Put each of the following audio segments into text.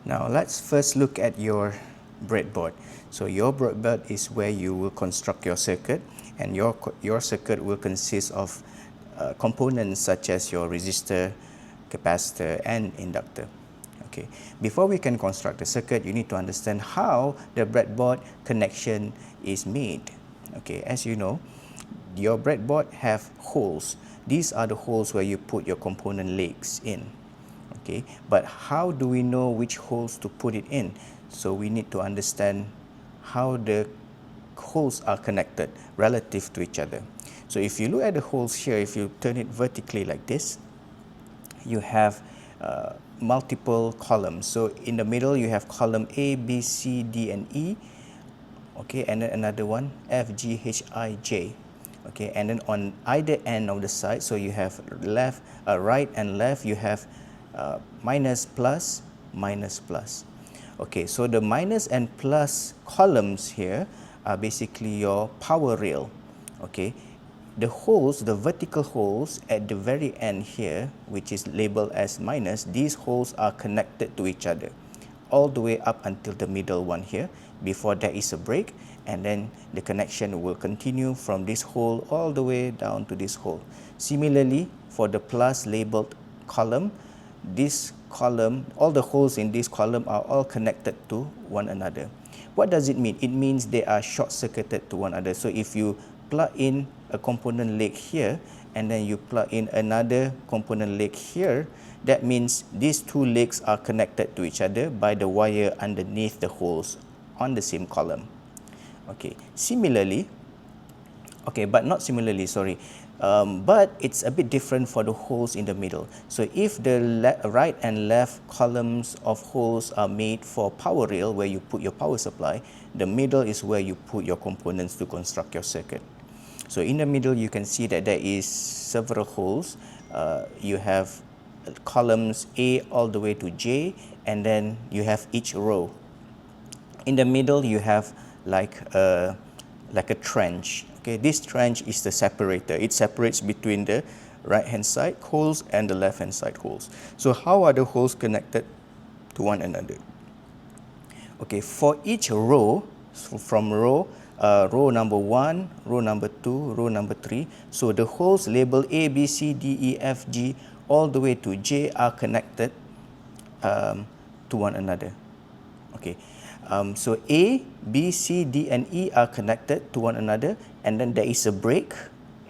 Now let's first look at your breadboard. So your breadboard is where you will construct your circuit, and your circuit will consist of components such as your resistor, capacitor and inductor. Okay. Before we can construct the circuit, you need to understand how the breadboard connection is made. Okay, as you know, your breadboard have holes. These are the holes where you put your component legs in. Okay, but how do we know which holes to put it in? So we need to understand how the holes are connected relative to each other. So if you look at the holes here, if you turn it vertically like this, you have multiple columns. So in the middle you have column A, B, C, D and E. Okay, and then another one F, G, H, I, J. Okay, and then on either end of the side, so you have left, right and left, you have minus, plus, minus, plus. Okay, so the minus and plus columns here are basically your power rail. Okay, the holes, the vertical holes at the very end here, which is labeled as minus, these holes are connected to each other all the way up until the middle one here. Before there is a break, and then the connection will continue from this hole all the way down to this hole. Similarly, for the plus labeled column, this column, all the holes in this column are all connected to one another. What does it mean? It means they are short-circuited to one another. So if you plug in a component leg here and then you plug in another component leg here, that means these two legs are connected to each other by the wire underneath the holes on the same column. Okay, similarly, okay, but not similarly, sorry, but it's a bit different for the holes in the middle. So if the right and left columns of holes are made for power rail, where you put your power supply, the middle is where you put your components to construct your circuit. So in the middle you can see that there is several holes. You have columns A all the way to J, and then you have each row. In the middle you have like a trench. Okay, this trench is the separator. It separates between the right hand side holes and the left hand side holes. So how are the holes connected to one another? Okay, for each row, so from row number 1, row number 2, row number 3, so the holes labeled A, B, C, D, E, F, G all the way to J are connected to one another. Okay, so A, B, C, D and E are connected to one another, and then there is a break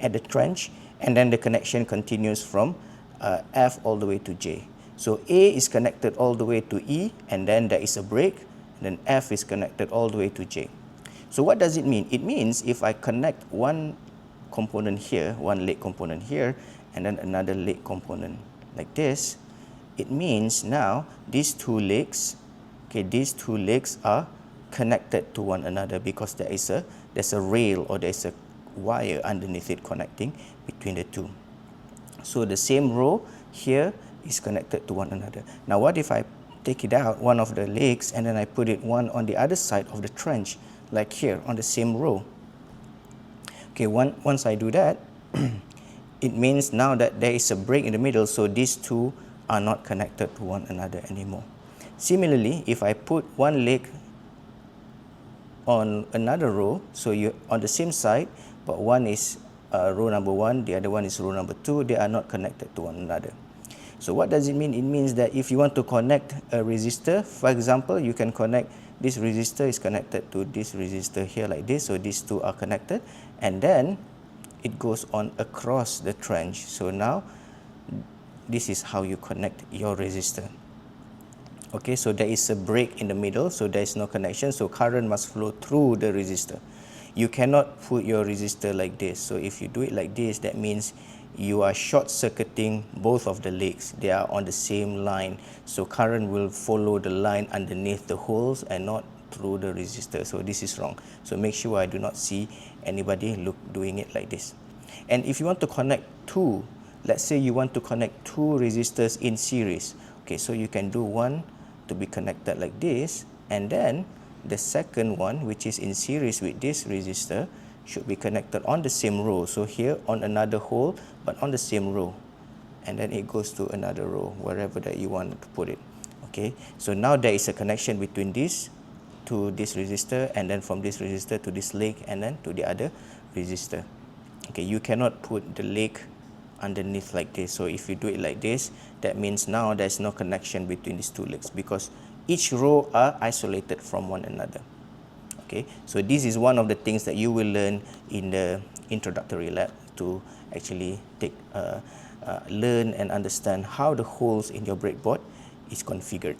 at the trench, and then the connection continues from F all the way to J. So A is connected all the way to E, and then there is a break, and then F is connected all the way to J. So what does it mean? It means if I connect one component here, one leg component here, and then another leg component like this, it means now these two legs, okay, these two legs are connected to one another because there's a rail or there's a wire underneath it connecting between the two. So the same row here is connected to one another. Now what if I take it out, one of the legs, and then I put it one on the other side of the trench, like here on the same row? Okay, once I do that, it means now that there is a break in the middle, so these two are not connected to one another anymore. Similarly, if I put one leg on another row, so you on the same side, but one is row number 1, the other one is row number 2, they are not connected to one another. So what does it mean? It means that if you want to connect a resistor, for example, you can connect this resistor is connected to this resistor here like this, so these two are connected, and then it goes on across the trench. So now this is how you connect your resistor. Okay, so there is a break in the middle, so there is no connection, so current must flow through the resistor. You cannot put your resistor like this. So if you do it like this, that means you are short-circuiting both of the legs. They are on the same line, so current will follow the line underneath the holes and not through the resistor. So this is wrong. So make sure I do not see anybody doing it like this. And if you want to connect two, let's say you want to connect two resistors in series. Okay, so you can do one to be connected like this, and then the second one, which is in series with this resistor, should be connected on the same row. So here on another hole, but on the same row, and then it goes to another row, wherever that you want to put it. Okay, so now there is a connection between this to this resistor, and then from this resistor to this leg, and then to the other resistor. Okay, you cannot put the leg underneath like this. So if you do it like this, that means now there's no connection between these two legs, because each row are isolated from one another. Okay, so this is one of the things that you will learn in the introductory lab, to actually learn and understand how the holes in your breadboard is configured.